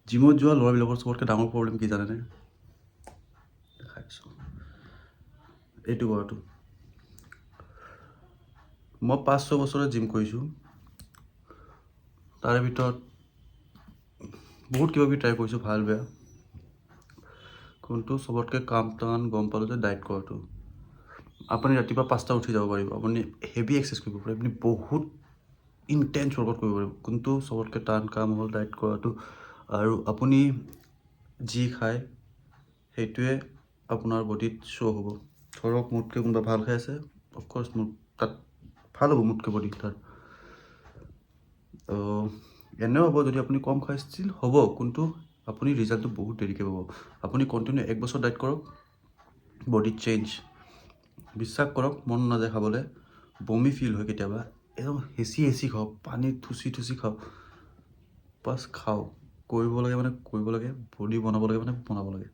জিমত যোৱা ল'ৰাবিলাকৰ চবতকৈ ডাঙৰ প্ৰব্লেম কি জানেনে? দেখাইছোঁ এইটো কৰাটো। মই 5-6 বছৰে জিম কৰিছোঁ। তাৰে ভিতৰত বহুত কিবা কিবি ট্ৰাই কৰিছোঁ, ভাল বেয়া। কিন্তু চবতকৈ কাম টান গম পালোঁ যে ডায়েট কৰাটো। আপুনি ৰাতিপুৱা 5টাত উঠি যাব পাৰিব, আপুনি হেভি এক্সাৰচাইজ কৰিব পাৰিব, আপুনি বহুত ইনটেন্স ৱৰ্কআউট কৰিব পাৰিব, কিন্তু চবতকৈ টান কাম হ'ল ডায়েট কৰাটো। আৰু আপুনি যি খায় সেইটোৱে আপোনাৰ বডিত শ্ব' হ'ব। ধৰক মোতকৈ কোনোবা ভাল খাই আছে, অফক'ৰ্ছ মোৰ তাত ভাল হ'ব মোতকৈ বডি তাত। এনেও হ'ব যদি আপুনি কম খায়, ষ্টিল হ'ব, কিন্তু আপুনি ৰিজাল্টটো বহুত দেৰিকৈ পাব। আপুনি কণ্টিনিউ 1 বছৰ ডায়েট কৰক, বডি চেঞ্জ। বিশ্বাস কৰক, মন নাযায় খাবলৈ, বমি ফিল হয় কেতিয়াবা, একদম হেঁচি খাওক, পানী থুচি খাওক, বাছ খাওক। কৰিব লাগে মানে কৰিব লাগে, বডি বনাব লাগে মানে বনাব লাগে।